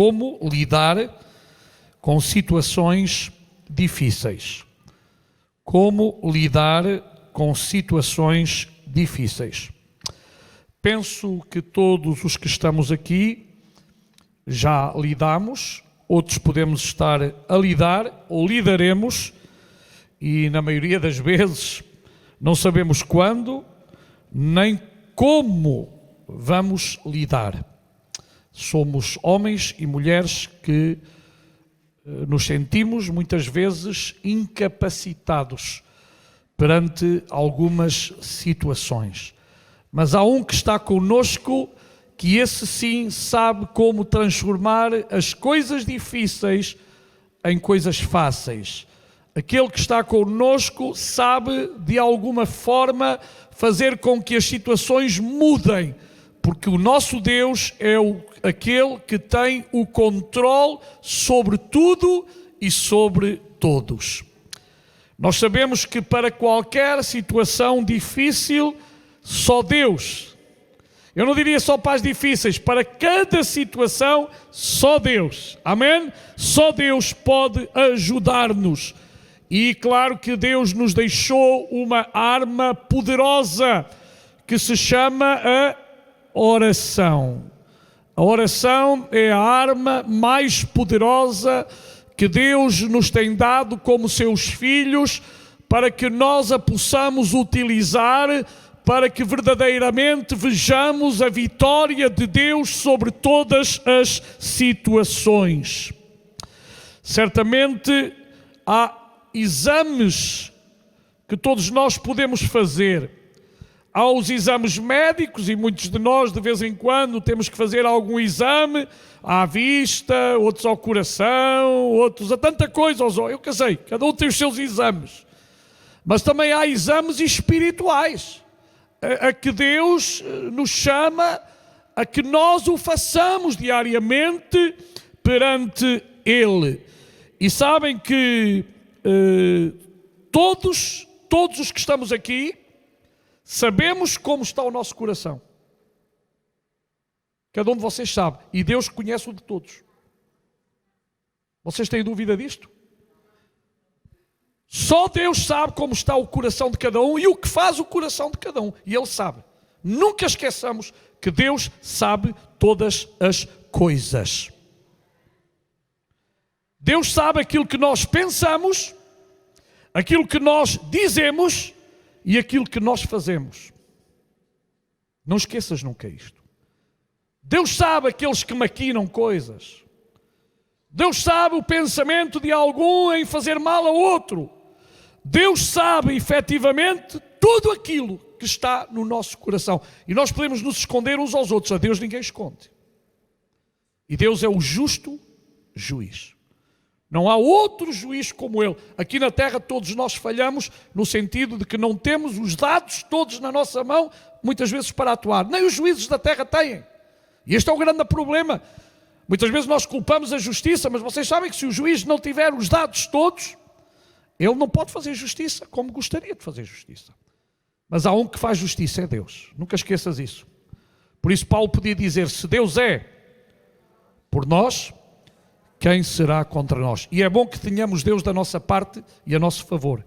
Como lidar com situações difíceis. Como lidar com situações difíceis. Penso que todos os que estamos aqui já lidamos, outros podemos estar a lidar ou lidaremos, e na maioria das vezes não sabemos quando nem como vamos lidar. Somos homens e mulheres que nos sentimos muitas vezes incapacitados perante algumas situações. Mas há um que está conosco, que esse sim sabe como transformar as coisas difíceis em coisas fáceis. Aquele que está conosco sabe de alguma forma fazer com que as situações mudem, porque o nosso Deus é aquele que tem o controle sobre tudo e sobre todos. Nós sabemos que para qualquer situação difícil, só Deus, eu não diria só para as difíceis, para cada situação, só Deus, amém? Só Deus pode ajudar-nos. E claro que Deus nos deixou uma arma poderosa que se chama a oração. A oração é a arma mais poderosa que Deus nos tem dado como seus filhos, para que nós a possamos utilizar, para que verdadeiramente vejamos a vitória de Deus sobre todas as situações. Certamente há exames que todos nós podemos fazer. Há os exames médicos, e muitos de nós de vez em quando temos que fazer algum exame à vista, outros ao coração, outros a tanta coisa aos olhos. Eu que sei, cada um tem os seus exames. Mas também há exames espirituais, a que Deus nos chama a que nós o façamos diariamente perante Ele. E sabem que todos os que estamos aqui sabemos como está o nosso coração. Cada um de vocês sabe. E Deus conhece o de todos. Vocês têm dúvida disto? Só Deus sabe como está o coração de cada um e o que faz o coração de cada um. E Ele sabe. Nunca esqueçamos que Deus sabe todas as coisas. Deus sabe aquilo que nós pensamos, aquilo que nós dizemos e aquilo que nós fazemos. Não esqueças nunca isto. Deus sabe aqueles que maquinam coisas. Deus sabe o pensamento de algum em fazer mal a outro. Deus sabe efetivamente tudo aquilo que está no nosso coração. E nós podemos nos esconder uns aos outros. A Deus ninguém esconde. E Deus é o justo juiz. Não há outro juiz como Ele. Aqui na terra todos nós falhamos no sentido de que não temos os dados todos na nossa mão, muitas vezes para atuar. Nem os juízes da terra têm. E este é o grande problema. Muitas vezes nós culpamos a justiça, mas vocês sabem que se o juiz não tiver os dados todos, ele não pode fazer justiça como gostaria de fazer justiça. Mas há um que faz justiça, é Deus. Nunca esqueças isso. Por isso Paulo podia dizer, se Deus é por nós, quem será contra nós? E é bom que tenhamos Deus da nossa parte e a nosso favor.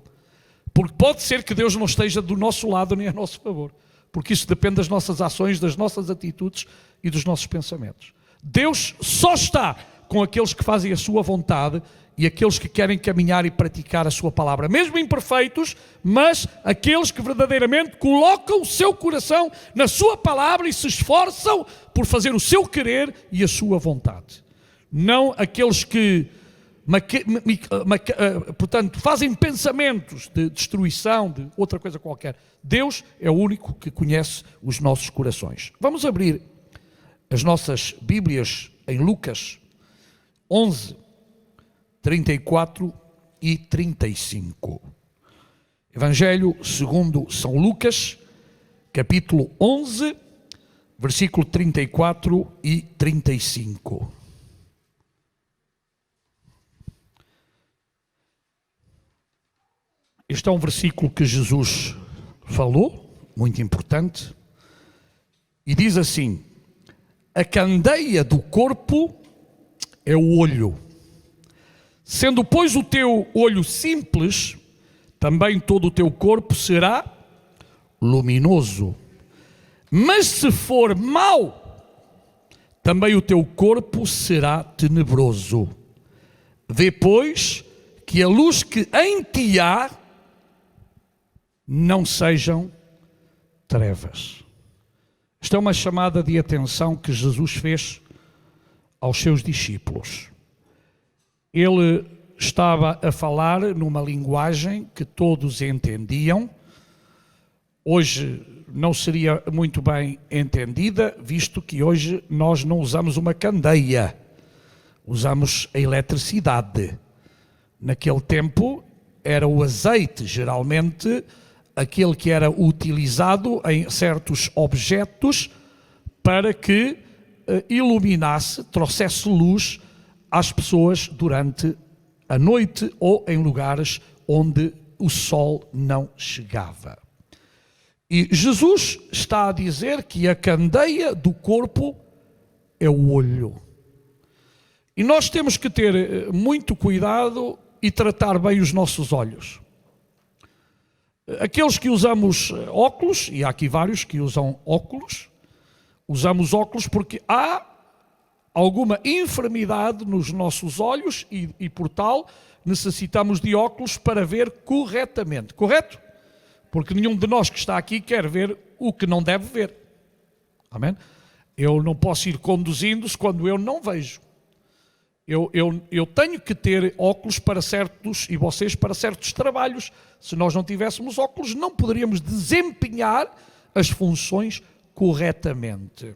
Porque pode ser que Deus não esteja do nosso lado nem a nosso favor. Porque isso depende das nossas ações, das nossas atitudes e dos nossos pensamentos. Deus só está com aqueles que fazem a sua vontade e aqueles que querem caminhar e praticar a sua palavra. Mesmo imperfeitos, mas aqueles que verdadeiramente colocam o seu coração na sua palavra e se esforçam por fazer o seu querer e a sua vontade. Não aqueles que, portanto, fazem pensamentos de destruição, de outra coisa qualquer. Deus é o único que conhece os nossos corações. Vamos abrir as nossas Bíblias em Lucas 11, 34 e 35. Evangelho segundo São Lucas, capítulo 11, versículo 34 e 35. Este é um versículo que Jesus falou, muito importante, e diz assim: a candeia do corpo é o olho. Sendo, pois, o teu olho simples, também todo o teu corpo será luminoso. Mas se for mau, também o teu corpo será tenebroso. Vê, pois, que a luz que em ti há não sejam trevas. Esta é uma chamada de atenção que Jesus fez aos seus discípulos. Ele estava a falar numa linguagem que todos entendiam. Hoje não seria muito bem entendida, visto que hoje nós não usamos uma candeia, usamos a eletricidade. Naquele tempo era o azeite, geralmente aquele que era utilizado em certos objetos para que iluminasse, trouxesse luz às pessoas durante a noite ou em lugares onde o sol não chegava. E Jesus está a dizer que a candeia do corpo é o olho. E nós temos que ter muito cuidado e tratar bem os nossos olhos. Aqueles que usamos óculos, e há aqui vários que usam óculos, usamos óculos porque há alguma enfermidade nos nossos olhos e por tal, necessitamos de óculos para ver corretamente. Correto? Porque nenhum de nós que está aqui quer ver o que não deve ver. Amém? Eu não posso ir conduzindo-se quando eu não vejo. Eu tenho que ter óculos para certos, e vocês para certos trabalhos. Se nós não tivéssemos óculos, não poderíamos desempenhar as funções corretamente.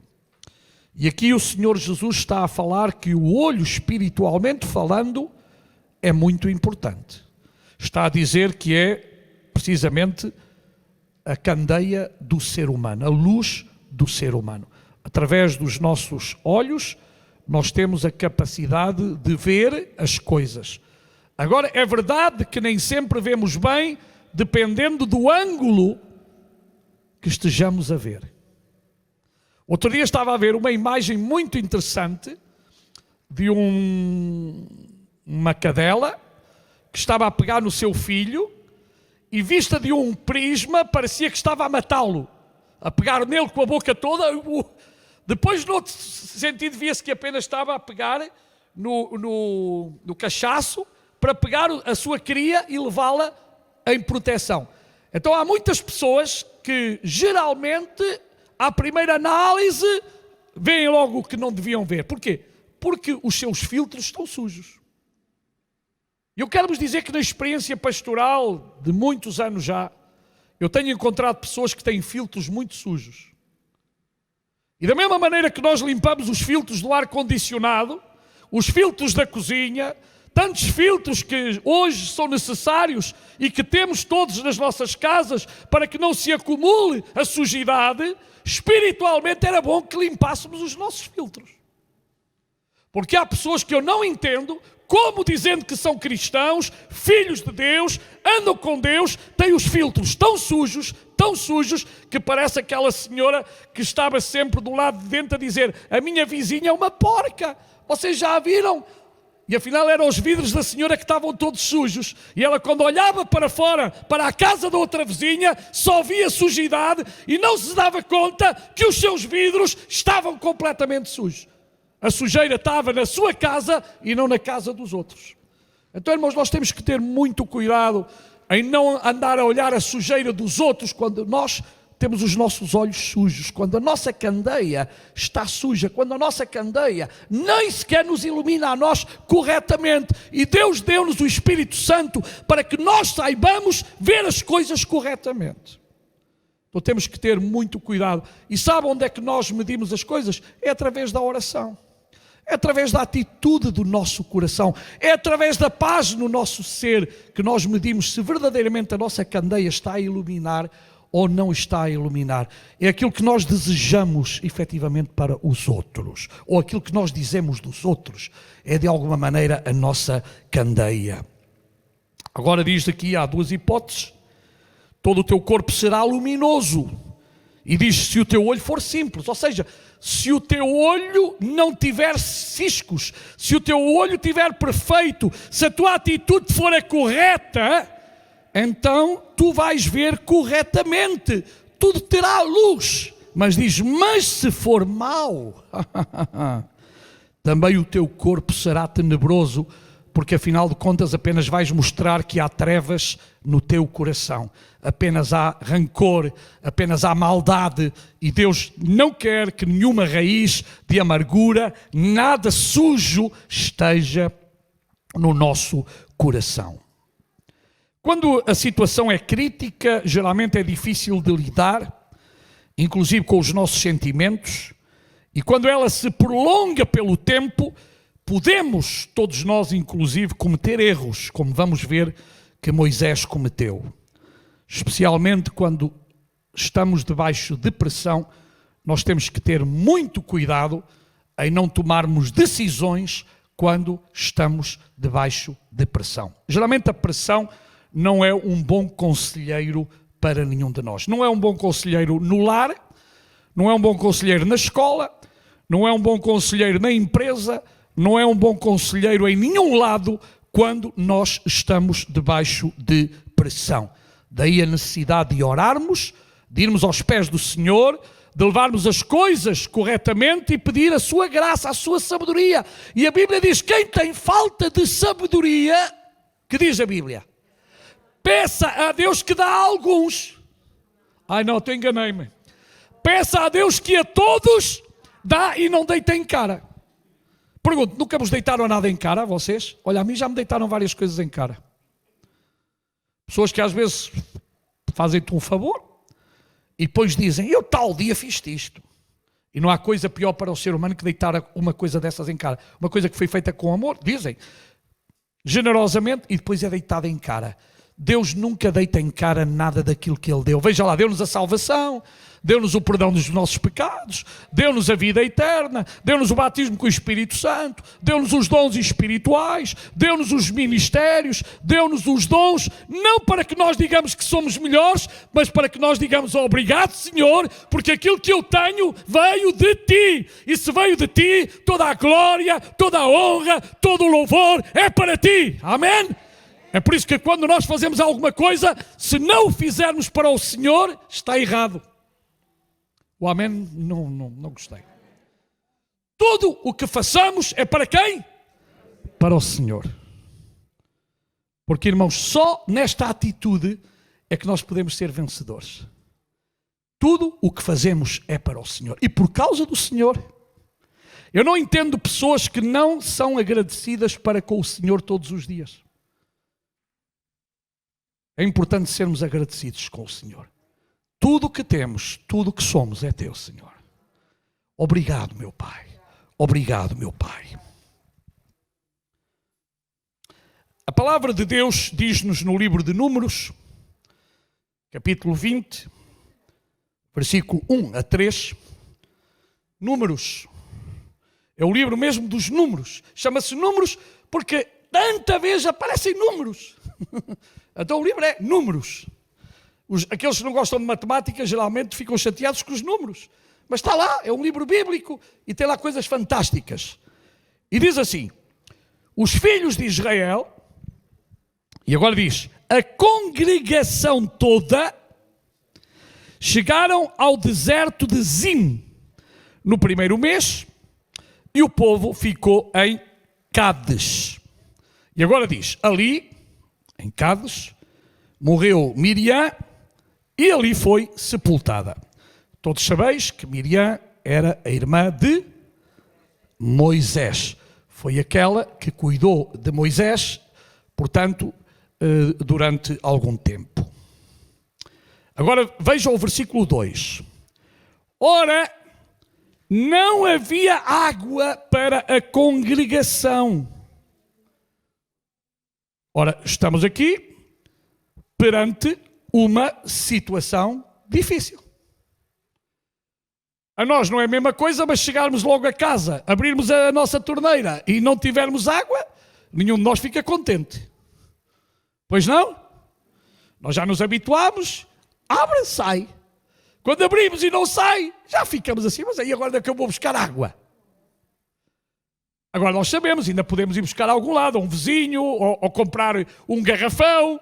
E aqui o Senhor Jesus está a falar que o olho, espiritualmente falando, é muito importante. Está a dizer que é precisamente a candeia do ser humano, a luz do ser humano. Através dos nossos olhos, nós temos a capacidade de ver as coisas. Agora, é verdade que nem sempre vemos bem, dependendo do ângulo que estejamos a ver. Outro dia estava a ver uma imagem muito interessante de uma cadela que estava a pegar no seu filho e, vista de um prisma, parecia que estava a matá-lo, a pegar nele com a boca toda. Depois, no outro sentido, via-se que apenas estava a pegar no cachaço para pegar a sua cria e levá-la em proteção. Então, há muitas pessoas que, geralmente, à primeira análise, veem logo o que não deviam ver. Porquê? Porque os seus filtros estão sujos. Eu quero vos dizer que na experiência pastoral de muitos anos já, eu tenho encontrado pessoas que têm filtros muito sujos. E da mesma maneira que nós limpamos os filtros do ar-condicionado, os filtros da cozinha, tantos filtros que hoje são necessários e que temos todos nas nossas casas para que não se acumule a sujidade, espiritualmente era bom que limpássemos os nossos filtros. Porque há pessoas que eu não entendo como, dizendo que são cristãos, filhos de Deus, andam com Deus, têm os filtros tão sujos, que parece aquela senhora que estava sempre do lado de dentro a dizer: a minha vizinha é uma porca. Vocês já a viram? E afinal eram os vidros da senhora que estavam todos sujos. E ela, quando olhava para fora, para a casa da outra vizinha, só via sujidade e não se dava conta que os seus vidros estavam completamente sujos. A sujeira estava na sua casa e não na casa dos outros. Então, irmãos, nós temos que ter muito cuidado em não andar a olhar a sujeira dos outros quando nós temos os nossos olhos sujos, quando a nossa candeia está suja, quando a nossa candeia nem sequer nos ilumina a nós corretamente. E Deus deu-nos o Espírito Santo para que nós saibamos ver as coisas corretamente. Então temos que ter muito cuidado. E sabe onde é que nós medimos as coisas? É através da oração. É através da atitude do nosso coração. É através da paz no nosso ser que nós medimos se verdadeiramente a nossa candeia está a iluminar ou não está a iluminar. É aquilo que nós desejamos efetivamente para os outros, ou aquilo que nós dizemos dos outros, é de alguma maneira a nossa candeia. Agora diz aqui, há duas hipóteses: todo o teu corpo será luminoso, e diz: se o teu olho for simples, ou seja, se o teu olho não tiver ciscos, se o teu olho estiver perfeito, se a tua atitude for a correta, então tu vais ver corretamente, tudo terá luz. Mas diz, mas se for mau, também o teu corpo será tenebroso, porque afinal de contas apenas vais mostrar que há trevas no teu coração. Apenas há rancor, apenas há maldade, e Deus não quer que nenhuma raiz de amargura, nada sujo esteja no nosso coração. Quando a situação é crítica, geralmente é difícil de lidar, inclusive com os nossos sentimentos, e quando ela se prolonga pelo tempo, podemos, todos nós inclusive, cometer erros, como vamos ver que Moisés cometeu. Especialmente quando estamos debaixo de pressão, nós temos que ter muito cuidado em não tomarmos decisões quando estamos debaixo de pressão. Geralmente a pressão não é um bom conselheiro para nenhum de nós. Não é um bom conselheiro no lar, não é um bom conselheiro na escola, não é um bom conselheiro na empresa, não é um bom conselheiro em nenhum lado quando nós estamos debaixo de pressão. Daí a necessidade de orarmos, de irmos aos pés do Senhor, de levarmos as coisas corretamente e pedir a sua graça, a sua sabedoria. E a Bíblia diz, quem tem falta de sabedoria, que diz a Bíblia? Peça a Deus que dá a alguns. Ai não, te enganei-me. Peça a Deus que a todos dá e não deita em cara. Pergunto, nunca vos deitaram nada em cara, vocês? Olha, a mim já me deitaram várias coisas em cara. Pessoas que às vezes fazem-te um favor e depois dizem, eu tal dia fiz-te isto. E não há coisa pior para o ser humano que deitar uma coisa dessas em cara. Uma coisa que foi feita com amor, dizem, generosamente, e depois é deitada em cara. Deus nunca deita em cara nada daquilo que Ele deu. Veja lá, deu-nos a salvação, deu-nos o perdão dos nossos pecados, deu-nos a vida eterna, deu-nos o batismo com o Espírito Santo, deu-nos os dons espirituais, deu-nos os ministérios, deu-nos os dons, não para que nós digamos que somos melhores, mas para que nós digamos obrigado, Senhor, porque aquilo que eu tenho veio de Ti, e se veio de Ti, toda a glória, toda a honra, todo o louvor é para Ti. Amém? É por isso que quando nós fazemos alguma coisa, se não o fizermos para o Senhor, está errado. O amém não gostei. Tudo o que façamos é para quem? Para o Senhor. Porque, irmãos, só nesta atitude é que nós podemos ser vencedores. Tudo o que fazemos é para o Senhor. E por causa do Senhor. Eu não entendo pessoas que não são agradecidas para com o Senhor todos os dias. É importante sermos agradecidos com o Senhor. Tudo o que temos, tudo o que somos é Teu, Senhor. Obrigado, meu Pai. Obrigado, meu Pai. A palavra de Deus diz-nos no livro de Números, capítulo 20, versículo 1 a 3. Números é o livro mesmo dos números. Chama-se Números porque tanta vez aparecem números. Então o livro é Números. Aqueles que não gostam de matemática geralmente ficam chateados com os números. Mas está lá, é um livro bíblico e tem lá coisas fantásticas. E diz assim, os filhos de Israel, e agora diz, a congregação toda chegaram ao deserto de Zim no primeiro mês e o povo ficou em Cádiz. E agora diz, ali, em Cádiz, morreu Miriam e ali foi sepultada. Todos sabeis que Miriam era a irmã de Moisés. Foi aquela que cuidou de Moisés, portanto, durante algum tempo. Agora veja o versículo 2. Ora, não havia água para a congregação. Ora, estamos aqui perante uma situação difícil. A nós não é a mesma coisa, mas chegarmos logo a casa, abrirmos a nossa torneira e não tivermos água, nenhum de nós fica contente. Pois não? Nós já nos habituámos, abre, sai. Quando abrimos e não sai, já ficamos assim, mas aí agora onde é que eu vou buscar água? Agora nós sabemos, ainda podemos ir buscar a algum lado, a um vizinho, ou comprar um garrafão.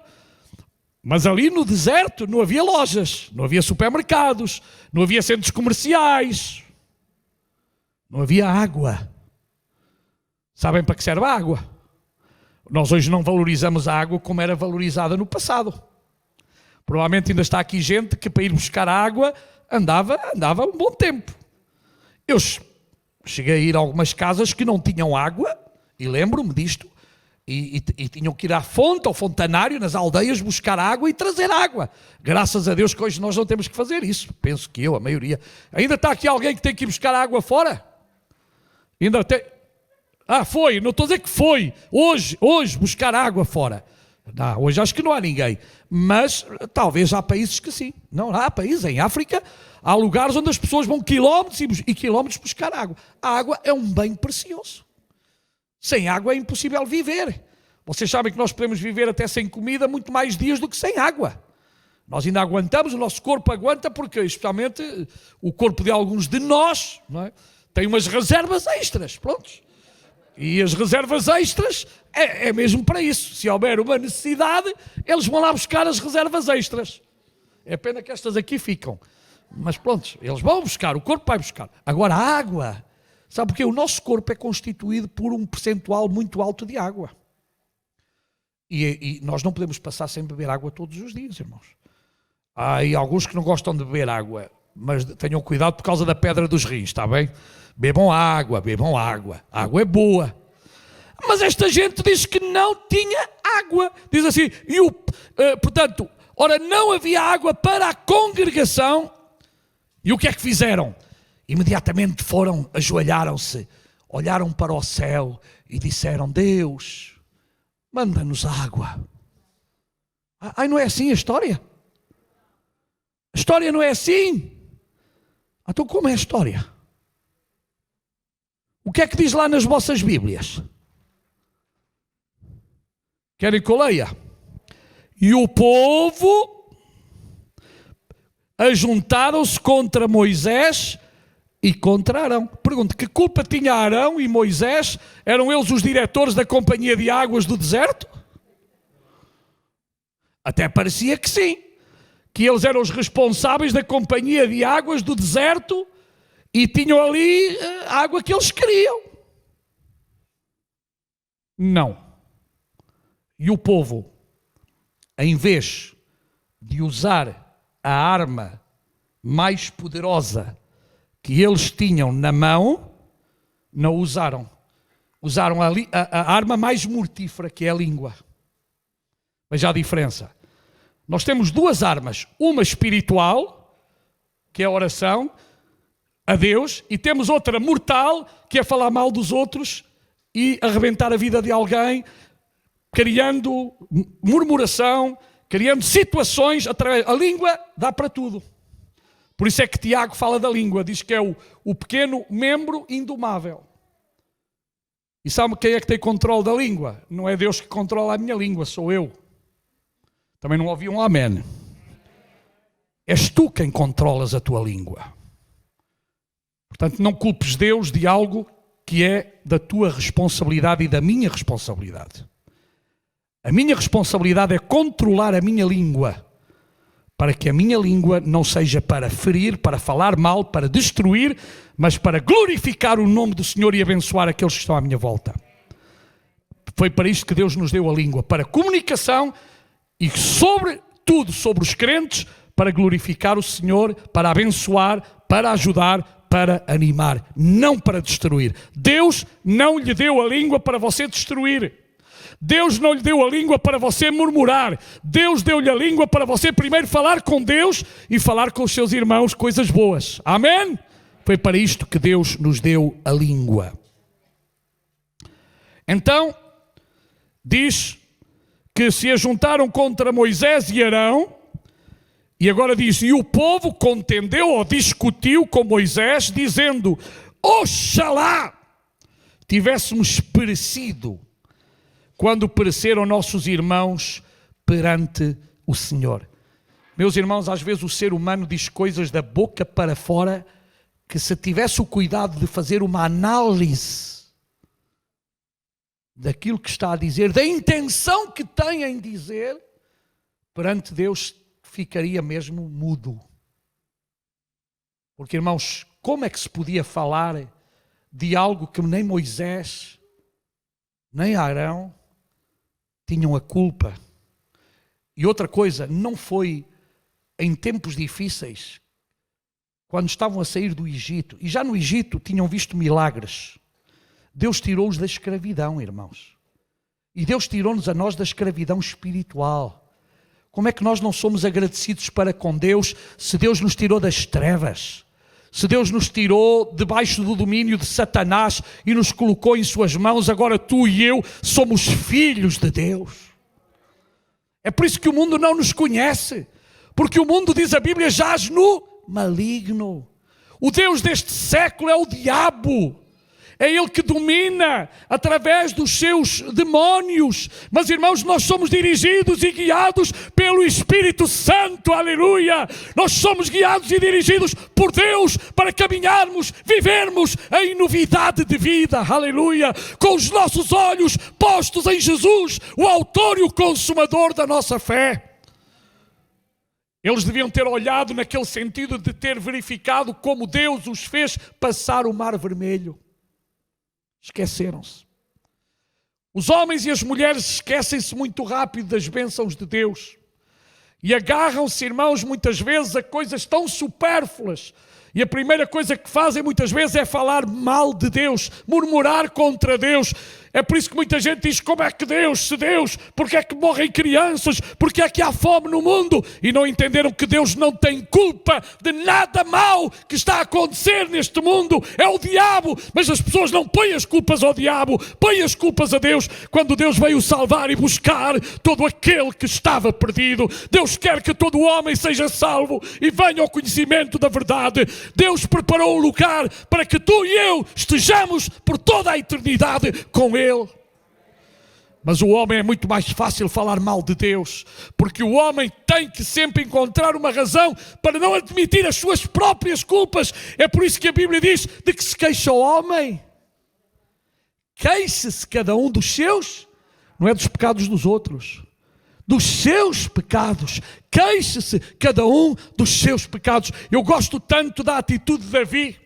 Mas ali no deserto não havia lojas, não havia supermercados, não havia centros comerciais, não havia água. Sabem para que serve a água? Nós hoje não valorizamos a água como era valorizada no passado. Provavelmente ainda está aqui gente que para ir buscar água andava um bom tempo. Eu cheguei a ir a algumas casas que não tinham água, e lembro-me disto, e tinham que ir à fonte, ao fontanário, nas aldeias, buscar água e trazer água. Graças a Deus que hoje nós não temos que fazer isso. Penso que a maioria. Ainda está aqui alguém que tem que ir buscar água fora? Ainda tem... foi, não estou a dizer que foi. Hoje buscar água fora. Não, hoje acho que não há ninguém. Mas talvez há países que sim. Não há países. Em África há lugares onde as pessoas vão quilómetros e quilómetros buscar água. A água é um bem precioso. Sem água é impossível viver. Vocês sabem que nós podemos viver até sem comida muito mais dias do que sem água. Nós ainda aguentamos, o nosso corpo aguenta porque, especialmente, o corpo de alguns de nós, não é, tem umas reservas extras, prontos. E as reservas extras é mesmo para isso. Se houver uma necessidade, eles vão lá buscar as reservas extras. É pena que estas aqui ficam. Mas pronto, eles vão buscar, o corpo vai buscar. Agora a água, sabe porquê? O nosso corpo é constituído por um percentual muito alto de água. E nós não podemos passar sem beber água todos os dias, irmãos. Há aí alguns que não gostam de beber água, mas tenham cuidado por causa da pedra dos rins, está bem? Bebam água, bebam água. A água é boa. Mas esta gente diz que não tinha água. Diz assim, portanto, ora não havia água para a congregação. E o que é que fizeram? Imediatamente foram, ajoelharam-se, olharam para o céu e disseram, Deus, manda-nos água. Não é assim a história? A história não é assim? Então como é a história? O que é que diz lá nas vossas Bíblias? Querem que eu leia? E o povo ajuntaram-se contra Moisés e contra Arão. Pergunto, que culpa tinha Arão e Moisés? Eram eles os diretores da companhia de águas do deserto? Até parecia que sim. Que eles eram os responsáveis da companhia de águas do deserto e tinham ali a água que eles queriam. Não. E o povo, em vez de usar a arma mais poderosa que eles tinham na mão, não usaram. Usaram a arma mais mortífera, que é a língua. Veja a diferença. Nós temos duas armas. Uma espiritual, que é a oração a Deus, e temos outra mortal, que é falar mal dos outros e arrebentar a vida de alguém, criando murmuração, criando situações. A língua dá para tudo. Por isso é que Tiago fala da língua, diz que é o pequeno membro indomável. E sabe quem é que tem controle da língua? Não é Deus que controla a minha língua, sou eu. Também não ouvi um amém. És tu quem controlas a tua língua. Portanto, não culpes Deus de algo que é da tua responsabilidade e da minha responsabilidade. A minha responsabilidade é controlar a minha língua, para que a minha língua não seja para ferir, para falar mal, para destruir, mas para glorificar o nome do Senhor e abençoar aqueles que estão à minha volta. Foi para isto que Deus nos deu a língua, para comunicação e sobretudo sobre os crentes, para glorificar o Senhor, para abençoar, para ajudar, para animar, não para destruir. Deus não lhe deu a língua para você destruir. Deus não lhe deu a língua para você murmurar. Deus deu-lhe a língua para você primeiro falar com Deus e falar com os seus irmãos coisas boas. Amém? Foi para isto que Deus nos deu a língua. Então, diz que se ajuntaram contra Moisés e Arão, e agora diz, e o povo contendeu ou discutiu com Moisés, dizendo, oxalá tivéssemos perecido quando pereceram nossos irmãos perante o Senhor. Meus irmãos, às vezes o ser humano diz coisas da boca para fora que, se tivesse o cuidado de fazer uma análise daquilo que está a dizer, da intenção que tem em dizer, perante Deus ficaria mesmo mudo. Porque, irmãos, como é que se podia falar de algo que nem Moisés, nem Arão tinham a culpa? E outra coisa, não foi em tempos difíceis, quando estavam a sair do Egito, e já no Egito tinham visto milagres. Deus tirou-os da escravidão, irmãos. E Deus tirou-nos a nós da escravidão espiritual. Como é que nós não somos agradecidos para com Deus, se Deus nos tirou das trevas? Se Deus nos tirou debaixo do domínio de Satanás e nos colocou em suas mãos, agora tu e eu somos filhos de Deus. É por isso que o mundo não nos conhece, porque o mundo, diz a Bíblia, jaz no maligno. O Deus deste século é o diabo. É ele que domina através dos seus demónios. Mas, irmãos, nós somos dirigidos e guiados pelo Espírito Santo, aleluia. Nós somos guiados e dirigidos por Deus para caminharmos, vivermos em novidade de vida, aleluia. Com os nossos olhos postos em Jesus, o autor e o consumador da nossa fé. Eles deviam ter olhado naquele sentido de ter verificado como Deus os fez passar o Mar Vermelho. Esqueceram-se. Os homens e as mulheres esquecem-se muito rápido das bênçãos de Deus e agarram-se, irmãos, muitas vezes a coisas tão supérfluas, e a primeira coisa que fazem muitas vezes é falar mal de Deus, murmurar contra Deus. É por isso que muita gente diz: como é que Deus, se Deus, porque é que morrem crianças, porque é que há fome no mundo? E não entenderam que Deus não tem culpa de nada mal que está a acontecer neste mundo. É o diabo, mas as pessoas não põem as culpas ao diabo, põem as culpas a Deus, quando Deus veio salvar e buscar todo aquele que estava perdido. Deus quer que todo homem seja salvo e venha ao conhecimento da verdade. Deus preparou um lugar para que tu e eu estejamos por toda a eternidade com Ele. Mas o homem é muito mais fácil falar mal de Deus, porque o homem tem que sempre encontrar uma razão para não admitir as suas próprias culpas. É por isso que a Bíblia diz: de que se queixa o homem? Queixe-se cada um dos seus, não é dos pecados dos outros, dos seus pecados. Queixe-se cada um dos seus pecados. Eu gosto tanto da atitude de Davi.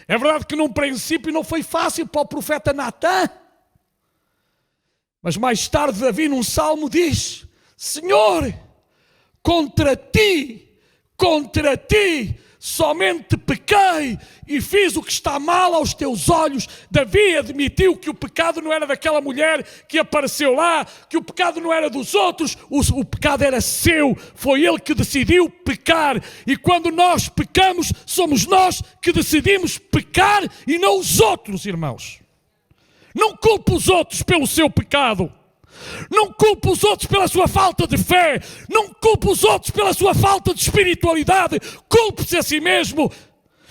É verdade que num princípio não foi fácil para o profeta Natã, mas mais tarde Davi num salmo diz: Senhor, contra ti somente pequei e fiz o que está mal aos teus olhos. Davi admitiu que o pecado não era daquela mulher que apareceu lá, que o pecado não era dos outros, o pecado era seu. Foi ele que decidiu pecar. E quando nós pecamos, somos nós que decidimos pecar e não os outros, irmãos. Não culpe os outros pelo seu pecado. Não culpe os outros pela sua falta de fé. Não culpe os outros pela sua falta de espiritualidade. Culpe-se a si mesmo.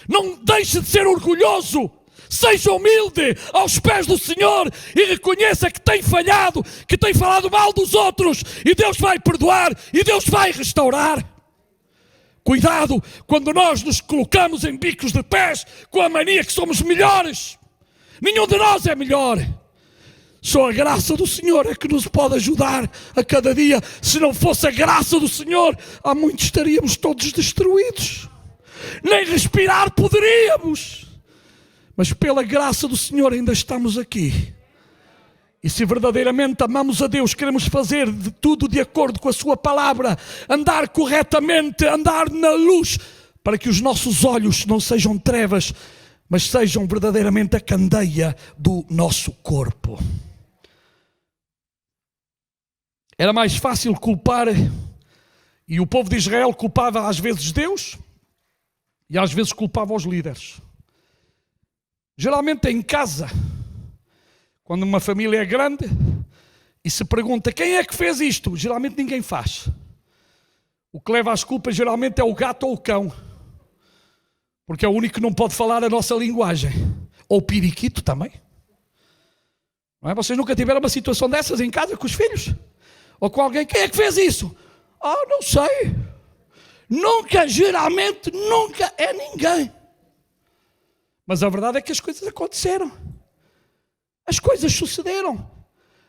Não deixe de ser orgulhoso. Seja humilde aos pés do Senhor e reconheça que tem falhado, que tem falado mal dos outros, e Deus vai perdoar e Deus vai restaurar. Cuidado quando nós nos colocamos em bicos de pés com a mania que somos melhores. Nenhum de nós é melhor. Só a graça do Senhor é que nos pode ajudar a cada dia. Se não fosse a graça do Senhor, há muito estaríamos todos destruídos. Nem respirar poderíamos. Mas pela graça do Senhor ainda estamos aqui. E se verdadeiramente amamos a Deus, queremos fazer de tudo de acordo com a sua palavra, andar corretamente, andar na luz, para que os nossos olhos não sejam trevas, mas sejam verdadeiramente a candeia do nosso corpo. Era mais fácil culpar, e o povo de Israel culpava às vezes Deus, e às vezes culpava os líderes. Geralmente em casa, quando uma família é grande, e se pergunta quem é que fez isto, geralmente ninguém faz. O que leva as culpas geralmente é o gato ou o cão, porque é o único que não pode falar a nossa linguagem. Ou o periquito também. Não é? Vocês nunca tiveram uma situação dessas em casa com os filhos? Ou com alguém? Quem é que fez isso? Ah, não sei. Nunca, geralmente, nunca é ninguém. Mas a verdade é que as coisas aconteceram. As coisas sucederam.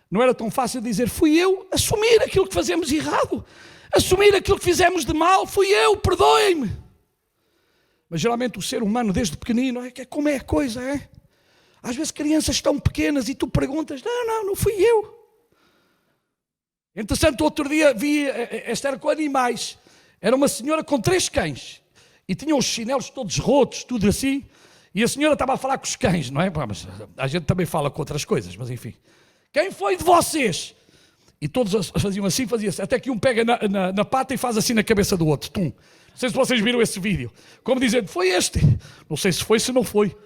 Não era tão fácil dizer, fui eu, assumir aquilo que fazemos errado, assumir aquilo que fizemos de mal, fui eu, perdoem-me. Mas geralmente o ser humano, desde pequenino, como é a coisa, é? Às vezes crianças tão pequenas e tu perguntas, não fui eu. Interessante, outro dia vi, esta era com animais, era uma senhora com 3 cães e tinha os chinelos todos rotos, tudo assim, e a senhora estava a falar com os cães, não é? Mas a gente também fala com outras coisas, mas enfim. Quem foi de vocês? E todos faziam assim, fazia-se, até que um pega na pata e faz assim na cabeça do outro, tum. Não sei se vocês viram esse vídeo, como dizendo, foi este, não sei se foi, se não foi.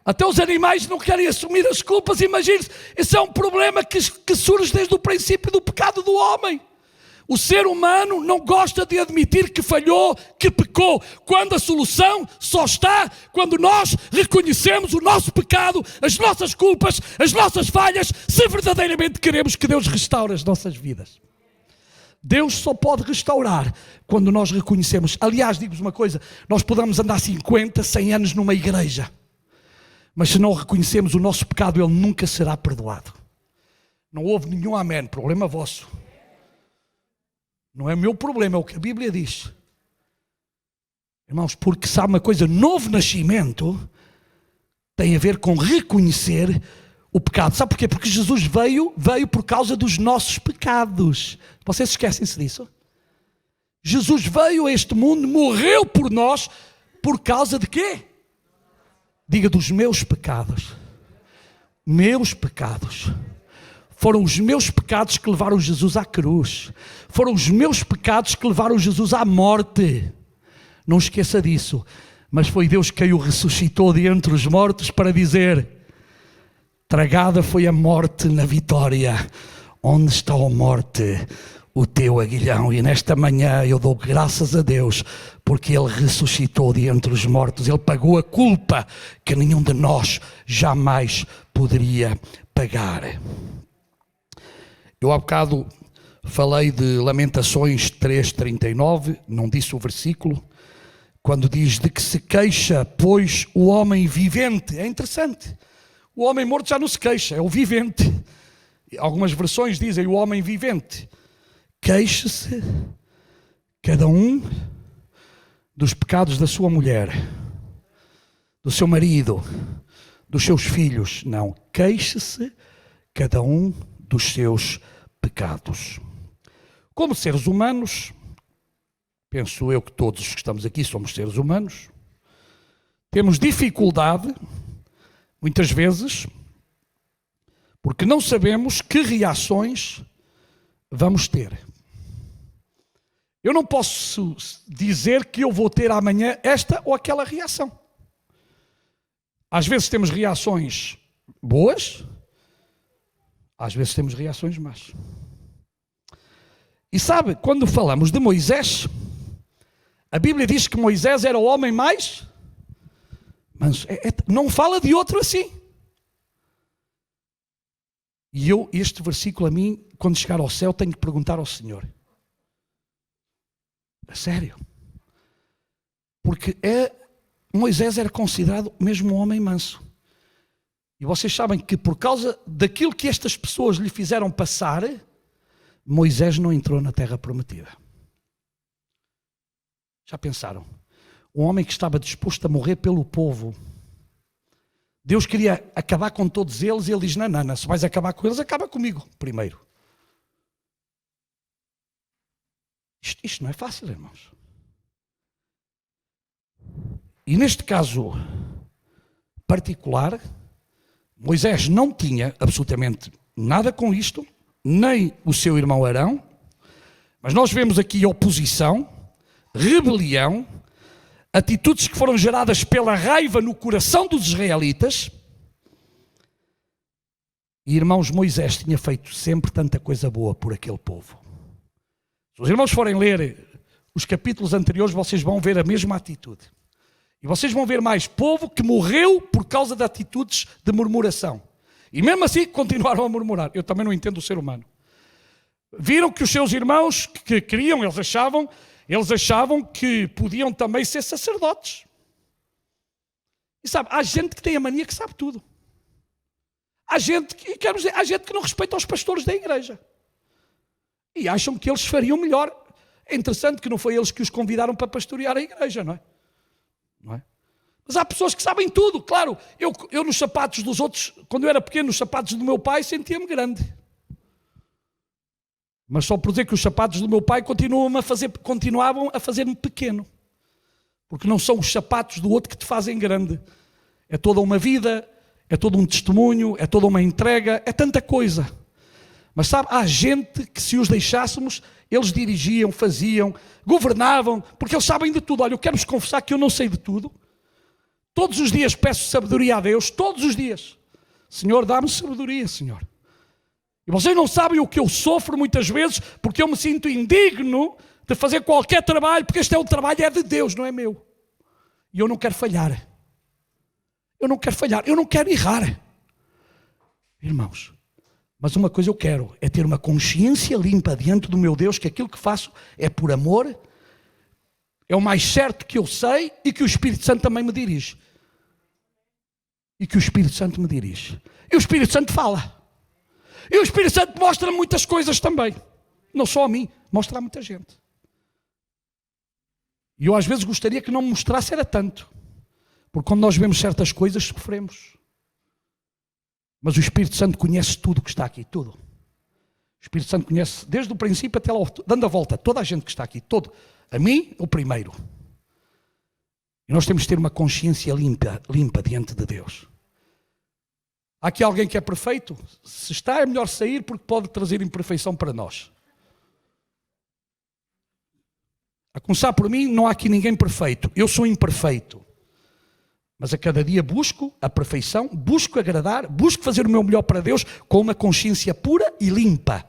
Até os animais não querem assumir as culpas, imagine-se, esse é um problema que surge desde o princípio do pecado do homem. O ser humano não gosta de admitir que falhou, que pecou, quando a solução só está quando nós reconhecemos o nosso pecado, as nossas culpas, as nossas falhas, se verdadeiramente queremos que Deus restaure as nossas vidas. Deus só pode restaurar quando nós reconhecemos. Aliás, digo-vos uma coisa, nós podemos andar 50, 100 anos numa igreja, mas se não reconhecemos o nosso pecado, ele nunca será perdoado. Não houve nenhum amém, problema vosso. Não é meu problema, é o que a Bíblia diz. Irmãos, porque sabe uma coisa, novo nascimento tem a ver com reconhecer o pecado. Sabe porquê? Porque Jesus veio por causa dos nossos pecados. Vocês esquecem-se disso? Jesus veio a este mundo, morreu por nós, por causa de quê? Diga, dos meus pecados. Meus pecados. Foram os meus pecados que levaram Jesus à cruz. Foram os meus pecados que levaram Jesus à morte. Não esqueça disso. Mas foi Deus quem o ressuscitou de entre os mortos para dizer, tragada foi a morte na vitória. Onde está a morte? O teu aguilhão. E nesta manhã eu dou graças a Deus, porque Ele ressuscitou de entre os mortos. Ele pagou a culpa que nenhum de nós jamais poderia pagar. Eu há bocado falei de Lamentações 3,39, não disse o versículo, quando diz de que se queixa, pois o homem vivente. É interessante. O homem morto já não se queixa, é o vivente. Algumas versões dizem o homem vivente. Queixe-se cada um dos pecados da sua mulher, do seu marido, dos seus filhos. Não, queixe-se cada um dos seus pecados. Como seres humanos, penso eu que todos os que estamos aqui somos seres humanos, temos dificuldade, muitas vezes, porque não sabemos que reações vamos ter. Eu não posso dizer que eu vou ter amanhã esta ou aquela reação. Às vezes temos reações boas, às vezes temos reações más. E sabe, quando falamos de Moisés, a Bíblia diz que Moisés era o homem mais manso. Não fala de outro assim. E este versículo a mim, quando chegar ao céu, tenho que perguntar ao Senhor. A sério. Porque Moisés era considerado mesmo um homem manso. E vocês sabem que por causa daquilo que estas pessoas lhe fizeram passar, Moisés não entrou na terra prometida. Já pensaram? Um homem que estava disposto a morrer pelo povo. Deus queria acabar com todos eles e ele diz, não, se vais acabar com eles, acaba comigo primeiro. Isto não é fácil, irmãos. E neste caso particular, Moisés não tinha absolutamente nada com isto, nem o seu irmão Arão, mas nós vemos aqui oposição, rebelião, atitudes que foram geradas pela raiva no coração dos israelitas. E, irmãos, Moisés tinha feito sempre tanta coisa boa por aquele povo. Se os irmãos forem ler os capítulos anteriores, vocês vão ver a mesma atitude. E vocês vão ver mais povo que morreu por causa de atitudes de murmuração. E mesmo assim continuaram a murmurar. Eu também não entendo o ser humano. Viram que os seus irmãos que queriam, eles achavam Eles achavam que podiam também ser sacerdotes. E sabe, há gente que tem a mania que sabe tudo. Há gente que não respeita os pastores da igreja. E acham que eles fariam melhor. É interessante que não foi eles que os convidaram para pastorear a igreja, não é? Não é? Mas há pessoas que sabem tudo, claro. Eu nos sapatos dos outros, quando eu era pequeno, nos sapatos do meu pai, sentia-me grande. Mas só por dizer que os sapatos do meu pai continuavam a fazer-me pequeno. Porque não são os sapatos do outro que te fazem grande. É toda uma vida, é todo um testemunho, é toda uma entrega, é tanta coisa. Mas sabe, há gente que se os deixássemos, eles dirigiam, faziam, governavam, porque eles sabem de tudo. Olha, eu quero-vos confessar que eu não sei de tudo. Todos os dias peço sabedoria a Deus, todos os dias. Senhor, dá-me sabedoria, Senhor. E vocês não sabem o que eu sofro muitas vezes, porque eu me sinto indigno de fazer qualquer trabalho, porque este trabalho é de Deus, não é meu. E eu não quero falhar. Eu não quero falhar, eu não quero errar. Irmãos, mas uma coisa eu quero, é ter uma consciência limpa diante do meu Deus, que aquilo que faço é por amor, é o mais certo que eu sei e que o Espírito Santo também me dirige. E que o Espírito Santo me dirige. E o Espírito Santo fala. E o Espírito Santo mostra muitas coisas também. Não só a mim, mostra a muita gente. E eu às vezes gostaria que não me mostrasse era tanto. Porque quando nós vemos certas coisas, sofremos. Mas o Espírito Santo conhece tudo o que está aqui, tudo. O Espírito Santo conhece desde o princípio até lá, dando a volta, toda a gente que está aqui, todo. A mim, o primeiro. E nós temos de ter uma consciência limpa diante de Deus. Há aqui alguém que é perfeito? Se está, é melhor sair porque pode trazer imperfeição para nós. A começar por mim, não há aqui ninguém perfeito. Eu sou imperfeito. Mas a cada dia busco a perfeição, busco agradar, busco fazer o meu melhor para Deus com uma consciência pura e limpa.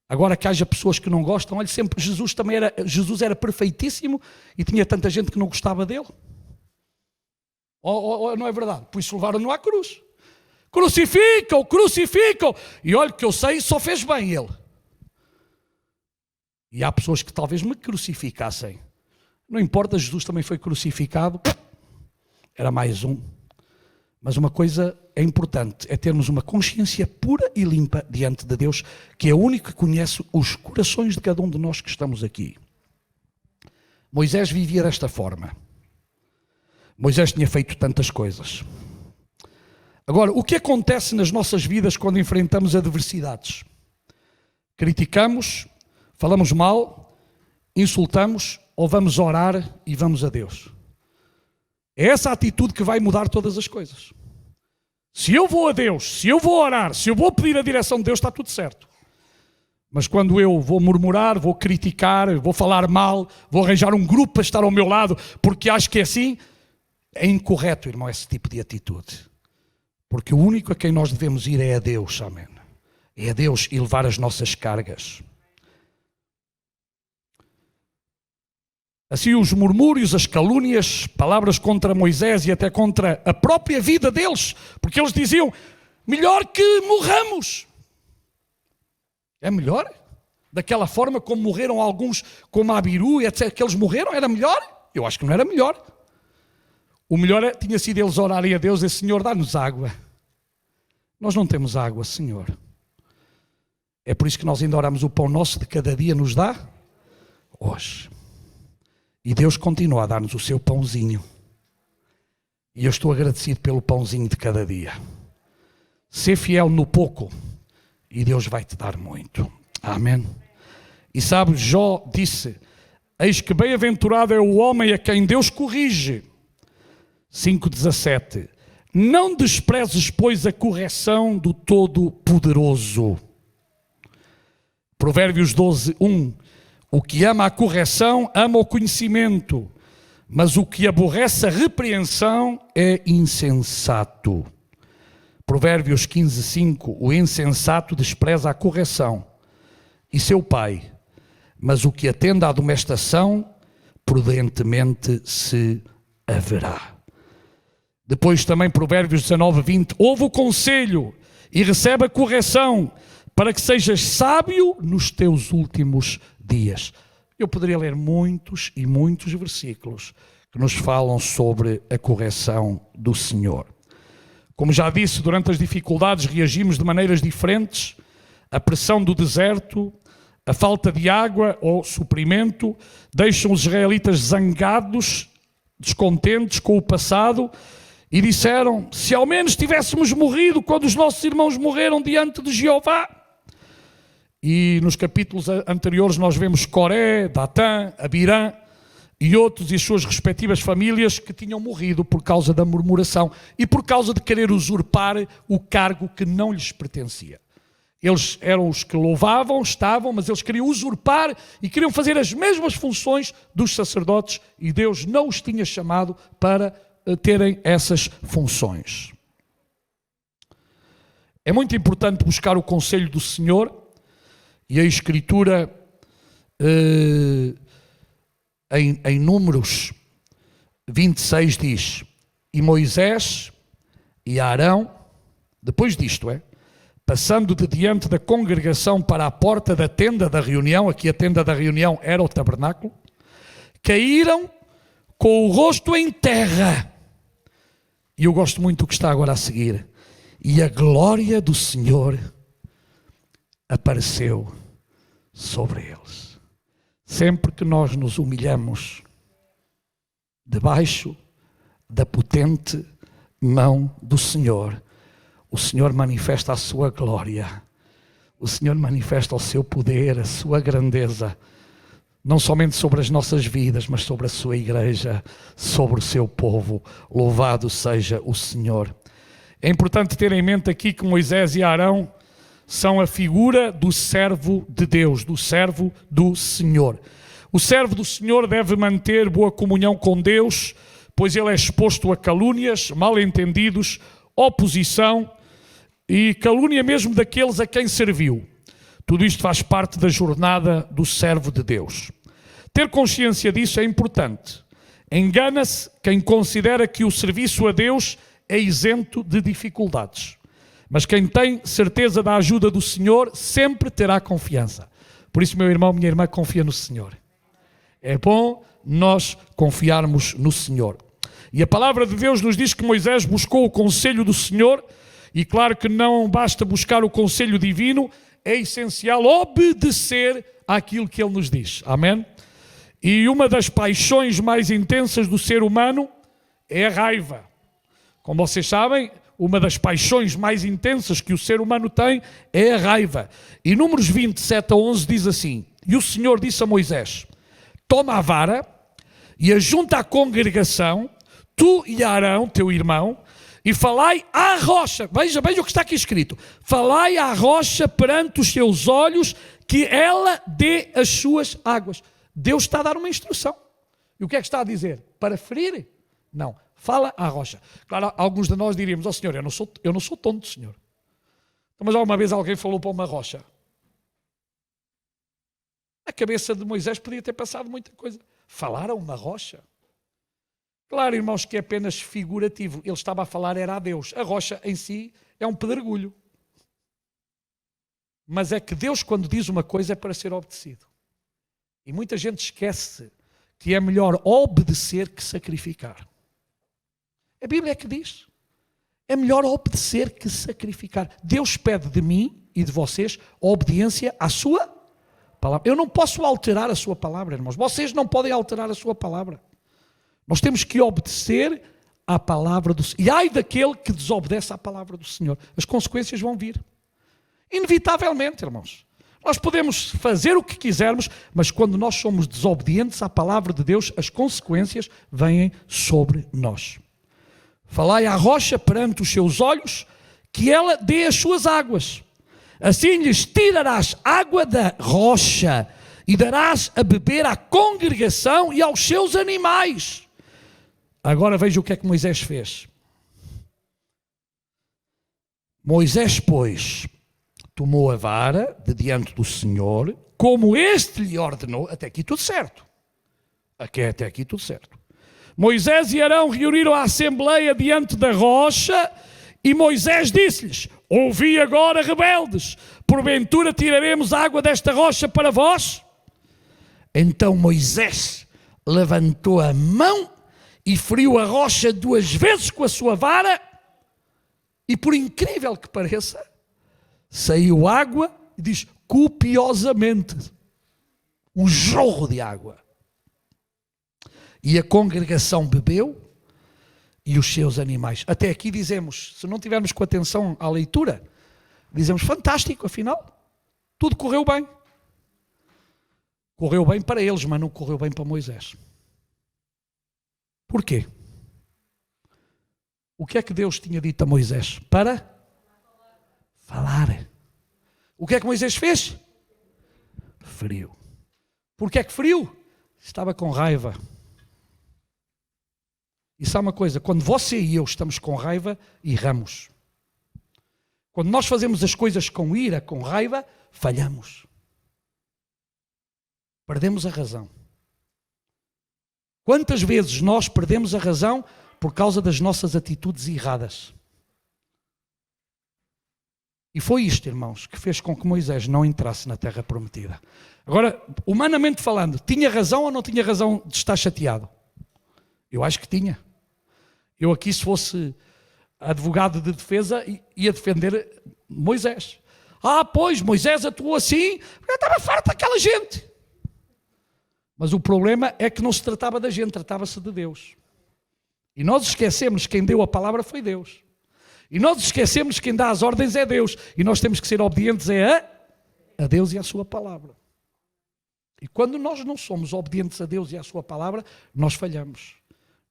Agora que haja pessoas que não gostam, olha, sempre Jesus era perfeitíssimo e tinha tanta gente que não gostava dele. Não é verdade? Por isso levaram-no à cruz. Crucificam. E olha que eu sei, só fez bem ele. E há pessoas que talvez me crucificassem. Não importa, Jesus também foi crucificado. Era mais um. Mas uma coisa é importante, é termos uma consciência pura e limpa diante de Deus, que é o único que conhece os corações de cada um de nós que estamos aqui. Moisés vivia desta forma. Moisés tinha feito tantas coisas. Agora, o que acontece nas nossas vidas quando enfrentamos adversidades? Criticamos, falamos mal, insultamos ou vamos orar e vamos a Deus? É essa atitude que vai mudar todas as coisas. Se eu vou a Deus, se eu vou orar, se eu vou pedir a direção de Deus, está tudo certo. Mas quando eu vou murmurar, vou criticar, vou falar mal, vou arranjar um grupo para estar ao meu lado, porque acho que é assim, é incorreto, irmão, esse tipo de atitude. Porque o único a quem nós devemos ir é a Deus, amém. É a Deus e levar as nossas cargas. Assim os murmúrios, as calúnias, palavras contra Moisés e até contra a própria vida deles, porque eles diziam, melhor que morramos. É melhor? Daquela forma como morreram alguns, como Abiru, etc., que eles morreram, era melhor? Eu acho que não era melhor. O melhor tinha sido eles orarem a Deus e Senhor, dá-nos água. Nós não temos água, Senhor. É por isso que nós ainda oramos, o pão nosso de cada dia nos dá hoje. E Deus continua a dar-nos o seu pãozinho. E eu estou agradecido pelo pãozinho de cada dia. Ser fiel no pouco e Deus vai te dar muito. Amém. E sabe, Jó disse, eis que bem-aventurado é o homem a quem Deus corrige. 5,17. Não desprezes, pois, a correção do Todo-Poderoso. Provérbios 12:1. O que ama a correção, ama o conhecimento, mas o que aborrece a repreensão é insensato. Provérbios 15:5. O insensato despreza a correção e seu pai, mas o que atende à admoestação, prudentemente se haverá. Depois também Provérbios 19:20. Ouve o conselho e recebe a correção, para que sejas sábio nos teus últimos dias. Eu poderia ler muitos e muitos versículos que nos falam sobre a correção do Senhor. Como já disse, durante as dificuldades reagimos de maneiras diferentes. A pressão do deserto, a falta de água ou suprimento deixam os israelitas zangados, descontentes com o passado, e disseram: se ao menos tivéssemos morrido quando os nossos irmãos morreram diante de Jeová. E nos capítulos anteriores nós vemos Coré, Datã, Abirã e outros e as suas respectivas famílias que tinham morrido por causa da murmuração e por causa de querer usurpar o cargo que não lhes pertencia. Eles eram os que louvavam, estavam, mas eles queriam usurpar e queriam fazer as mesmas funções dos sacerdotes e Deus não os tinha chamado para terem essas funções. É muito importante buscar o conselho do Senhor e a Escritura em Números 26 diz: e Moisés e Arão, depois disto passando de diante da congregação para a porta da tenda da reunião, aqui a tenda da reunião era o tabernáculo, caíram com o rosto em terra. E eu gosto muito do que está agora a seguir. E a glória do Senhor apareceu sobre eles. Sempre que nós nos humilhamos debaixo da potente mão do Senhor, o Senhor manifesta a sua glória, o Senhor manifesta o seu poder, a sua grandeza, não somente sobre as nossas vidas, mas sobre a sua igreja, sobre o seu povo. Louvado seja o Senhor. É importante ter em mente aqui que Moisés e Arão são a figura do servo de Deus, do servo do Senhor. O servo do Senhor deve manter boa comunhão com Deus, pois ele é exposto a calúnias, mal-entendidos, oposição e calúnia mesmo daqueles a quem serviu. Tudo isto faz parte da jornada do servo de Deus. Ter consciência disso é importante. Engana-se quem considera que o serviço a Deus é isento de dificuldades. Mas quem tem certeza da ajuda do Senhor sempre terá confiança. Por isso, meu irmão, minha irmã, confia no Senhor. É bom nós confiarmos no Senhor. E a palavra de Deus nos diz que Moisés buscou o conselho do Senhor, e claro que não basta buscar o conselho divino, é essencial obedecer àquilo que ele nos diz. Amém? E uma das paixões mais intensas do ser humano é a raiva. Como vocês sabem, uma das paixões mais intensas que o ser humano tem é a raiva. E Números 27 a 11 diz assim: e o Senhor disse a Moisés: toma a vara e ajunta a congregação, tu e Arão, teu irmão, e falai à rocha. Veja o que está aqui escrito. Falai à rocha perante os seus olhos, que ela dê as suas águas. Deus está a dar uma instrução. E o que é que está a dizer? Para ferir? Não. Fala à rocha. Claro, alguns de nós diríamos: ó Senhor, eu não sou tonto, Senhor. Mas alguma vez alguém falou para uma rocha? A cabeça de Moisés podia ter passado muita coisa. Falar a uma rocha? Claro, irmãos, que é apenas figurativo. Ele estava a falar era a Deus. A rocha em si é um pedregulho. Mas é que Deus, quando diz uma coisa, é para ser obedecido. E muita gente esquece que é melhor obedecer que sacrificar. A Bíblia é que diz. É melhor obedecer que sacrificar. Deus pede de mim e de vocês a obediência à sua palavra. Eu não posso alterar a sua palavra, irmãos. Vocês não podem alterar a sua palavra. Nós temos que obedecer à palavra do Senhor. E ai daquele que desobedece à palavra do Senhor. As consequências vão vir. Inevitavelmente, irmãos. Nós podemos fazer o que quisermos, mas quando nós somos desobedientes à palavra de Deus, as consequências vêm sobre nós. Falai à rocha perante os seus olhos, que ela dê as suas águas. Assim lhes tirarás água da rocha e darás a beber à congregação e aos seus animais. Agora veja o que é que Moisés fez. Moisés, pois, tomou a vara de diante do Senhor, como este lhe ordenou. Até aqui tudo certo. Até aqui tudo certo. Moisés e Arão reuniram a assembleia diante da rocha e Moisés disse-lhes: ouvi agora, rebeldes, porventura tiraremos água desta rocha para vós? Então Moisés levantou a mão e feriu a rocha 2 vezes com a sua vara, e por incrível que pareça, saiu água, e diz, copiosamente, um jorro de água. E a congregação bebeu, e os seus animais. Até aqui dizemos, se não tivermos com atenção à leitura, dizemos, fantástico, afinal, tudo correu bem. Correu bem para eles, mas não correu bem para Moisés. Porquê? O que é que Deus tinha dito a Moisés? Para falar. O que é que Moisés fez? Feriu. Porquê é que feriu? Estava com raiva. E sabe uma coisa? Quando você e eu estamos com raiva, erramos. Quando nós fazemos as coisas com ira, com raiva, falhamos. Perdemos a razão. Quantas vezes nós perdemos a razão por causa das nossas atitudes erradas? E foi isto, irmãos, que fez com que Moisés não entrasse na terra prometida. Agora, humanamente falando, tinha razão ou não tinha razão de estar chateado? Eu acho que tinha. Eu aqui, se fosse advogado de defesa, ia defender Moisés. Pois, Moisés atuou assim, eu estava farto daquela gente. Mas o problema é que não se tratava da gente, tratava-se de Deus. E nós esquecemos que quem deu a palavra foi Deus. E nós esquecemos que quem dá as ordens é Deus. E nós temos que ser obedientes a Deus e à sua palavra. E quando nós não somos obedientes a Deus e à sua palavra, nós falhamos.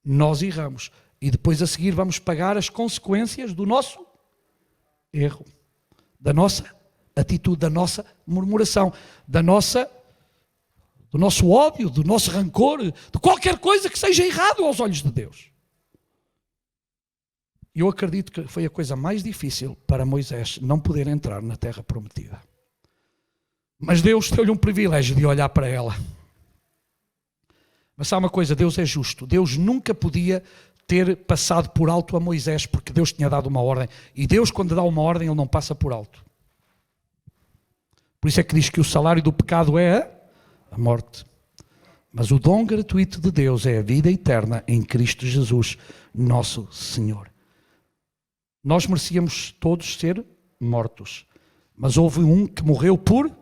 Nós erramos. E depois a seguir vamos pagar as consequências do nosso erro. Da nossa atitude, da nossa murmuração, do nosso ódio, do nosso rancor, de qualquer coisa que seja errado aos olhos de Deus. Eu acredito que foi a coisa mais difícil para Moisés não poder entrar na terra prometida. Mas Deus deu-lhe um privilégio de olhar para ela. Mas sabe uma coisa, Deus é justo. Deus nunca podia ter passado por alto a Moisés, porque Deus tinha dado uma ordem. E Deus, quando dá uma ordem, Ele não passa por alto. Por isso é que diz que o salário do pecado é a morte. Mas o dom gratuito de Deus é a vida eterna em Cristo Jesus, nosso Senhor. Nós merecíamos todos ser mortos, mas houve um que morreu por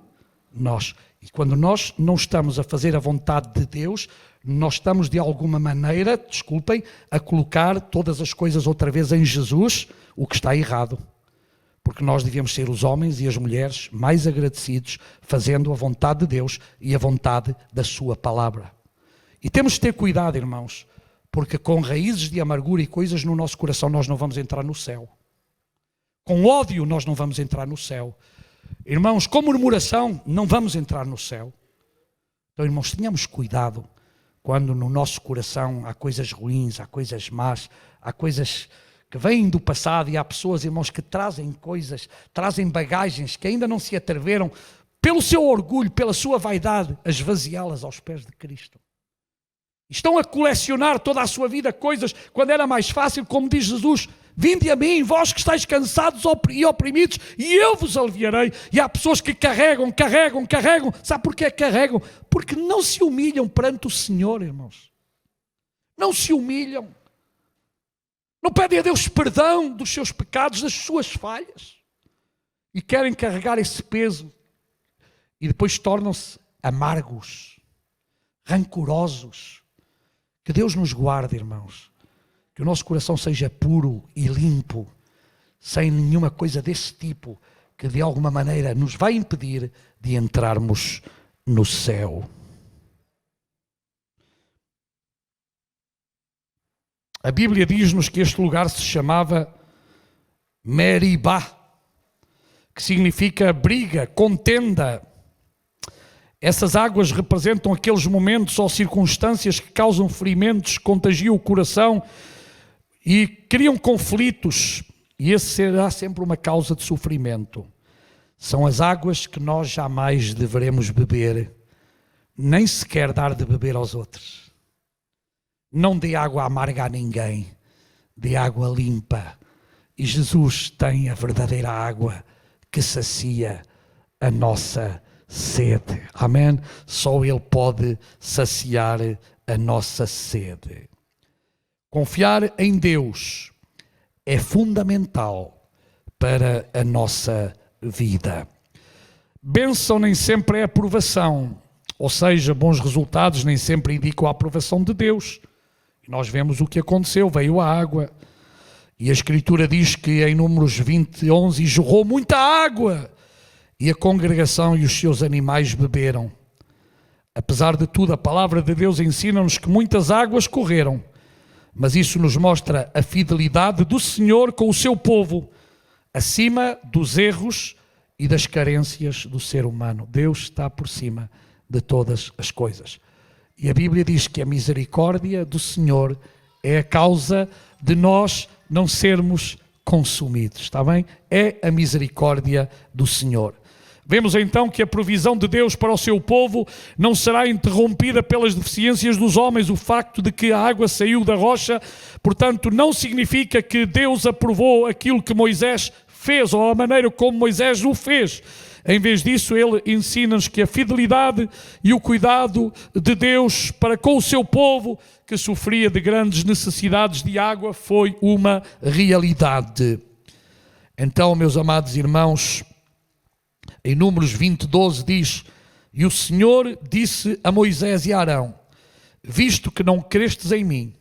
nós. E quando nós não estamos a fazer a vontade de Deus, nós estamos de alguma maneira, desculpem, a colocar todas as coisas outra vez em Jesus, o que está errado. Porque nós devíamos ser os homens e as mulheres mais agradecidos, fazendo a vontade de Deus e a vontade da sua palavra. E temos de ter cuidado, irmãos, porque com raízes de amargura e coisas no nosso coração nós não vamos entrar no céu. Com ódio nós não vamos entrar no céu. Irmãos, com murmuração não vamos entrar no céu. Então, irmãos, tenhamos cuidado quando no nosso coração há coisas ruins, há coisas más, há coisas que vêm do passado, e há pessoas, irmãos, que trazem coisas, trazem bagagens que ainda não se atreveram, pelo seu orgulho, pela sua vaidade, a esvaziá-las aos pés de Cristo. Estão a colecionar toda a sua vida coisas, quando era mais fácil, como diz Jesus, vinde a mim, vós que estáis cansados e oprimidos, e eu vos aliviarei. E há pessoas que carregam. Sabe porquê carregam? Porque não se humilham perante o Senhor, irmãos. Não se humilham. Não pedem a Deus perdão dos seus pecados, das suas falhas. E querem carregar esse peso. E depois tornam-se amargos, rancorosos. Que Deus nos guarde, irmãos. Que o nosso coração seja puro e limpo, sem nenhuma coisa desse tipo, que de alguma maneira nos vai impedir de entrarmos no céu. A Bíblia diz-nos que este lugar se chamava Meribá, que significa briga, contenda. Essas águas representam aqueles momentos ou circunstâncias que causam ferimentos, contagiam o coração e criam conflitos. E esse será sempre uma causa de sofrimento. São as águas que nós jamais deveremos beber, nem sequer dar de beber aos outros. Não dê água amarga a ninguém, dê água limpa. E Jesus tem a verdadeira água que sacia a nossa sede. Amém? Só Ele pode saciar a nossa sede. Confiar em Deus é fundamental para a nossa vida. Bênção nem sempre é aprovação, ou seja, bons resultados nem sempre indicam a aprovação de Deus. E nós vemos o que aconteceu, veio a água. E a Escritura diz que em Números 20:11 jorrou muita água e a congregação e os seus animais beberam. Apesar de tudo, a palavra de Deus ensina-nos que muitas águas correram, mas isso nos mostra a fidelidade do Senhor com o seu povo, acima dos erros e das carências do ser humano. Deus está por cima de todas as coisas. E a Bíblia diz que a misericórdia do Senhor é a causa de nós não sermos consumidos, está bem? É a misericórdia do Senhor. Vemos então que a provisão de Deus para o seu povo não será interrompida pelas deficiências dos homens. O facto de que a água saiu da rocha, portanto, não significa que Deus aprovou aquilo que Moisés fez ou a maneira como Moisés o fez. Em vez disso, ele ensina-nos que a fidelidade e o cuidado de Deus para com o seu povo, que sofria de grandes necessidades de água, foi uma realidade. Então, meus amados irmãos, em Números 20:12 diz: e o Senhor disse a Moisés e a Arão: visto que não crestes em mim,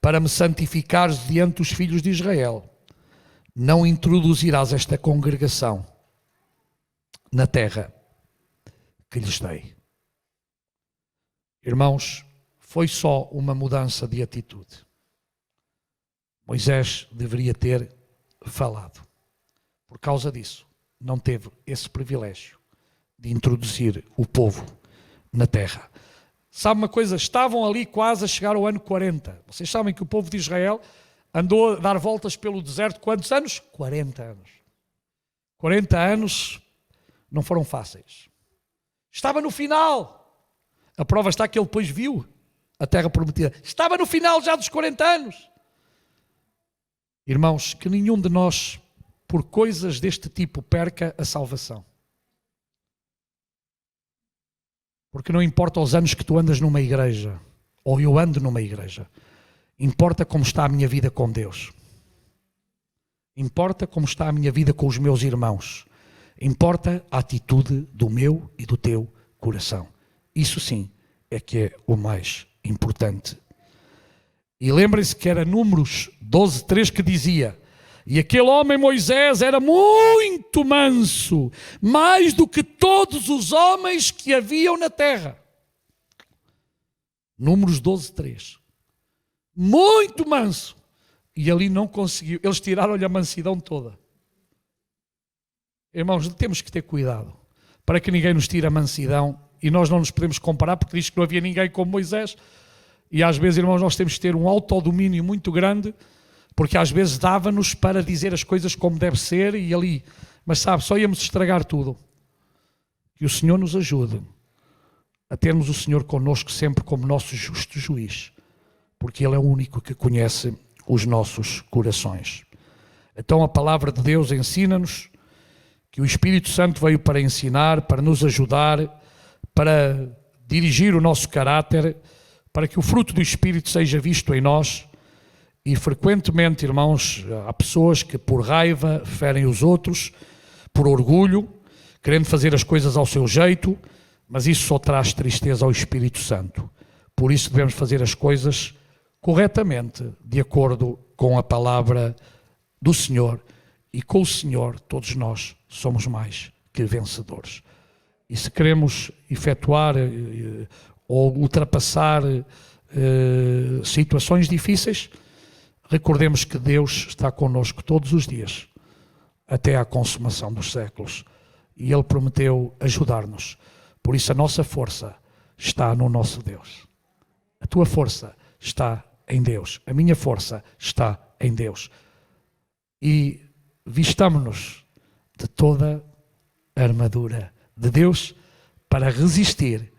para me santificares diante dos filhos de Israel, não introduzirás esta congregação na terra que lhes dei. Irmãos, foi só uma mudança de atitude. Moisés deveria ter falado. Por causa disso, não teve esse privilégio de introduzir o povo na terra. Sabe uma coisa? Estavam ali quase a chegar ao ano 40. Vocês sabem que o povo de Israel andou a dar voltas pelo deserto quantos anos? 40 anos. 40 anos não foram fáceis. Estava no final. A prova está que ele depois viu a terra prometida. Estava no final já dos 40 anos. Irmãos, que nenhum de nós, por coisas deste tipo, perca a salvação. Porque não importa os anos que tu andas numa igreja, ou eu ando numa igreja, importa como está a minha vida com Deus. Importa como está a minha vida com os meus irmãos. Importa a atitude do meu e do teu coração. Isso sim é que é o mais importante. E lembrem-se que era Números 12:3 que dizia: e aquele homem Moisés era muito manso, mais do que todos os homens que haviam na terra. Números 12:3. Muito manso. E ali não conseguiu. Eles tiraram-lhe a mansidão toda. Irmãos, temos que ter cuidado para que ninguém nos tire a mansidão, e nós não nos podemos comparar, porque diz que não havia ninguém como Moisés, e às vezes, irmãos, nós temos que ter um autodomínio muito grande, porque às vezes dava-nos para dizer as coisas como deve ser e ali, mas sabe, só íamos estragar tudo. Que o Senhor nos ajude a termos o Senhor connosco sempre como nosso justo juiz, porque Ele é o único que conhece os nossos corações. Então a palavra de Deus ensina-nos que o Espírito Santo veio para ensinar, para nos ajudar, para dirigir o nosso caráter, para que o fruto do Espírito seja visto em nós. E frequentemente, irmãos, há pessoas que por raiva ferem os outros, por orgulho, querendo fazer as coisas ao seu jeito, mas isso só traz tristeza ao Espírito Santo. Por isso devemos fazer as coisas corretamente, de acordo com a palavra do Senhor. E com o Senhor, todos nós somos mais que vencedores. E se queremos efetuar ou ultrapassar situações difíceis, recordemos que Deus está connosco todos os dias, até à consumação dos séculos. E Ele prometeu ajudar-nos. Por isso a nossa força está no nosso Deus. A tua força está em Deus. A minha força está em Deus. E vistamo-nos de toda a armadura de Deus para resistir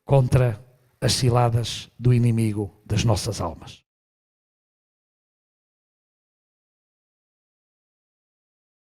contra as ciladas do inimigo das nossas almas.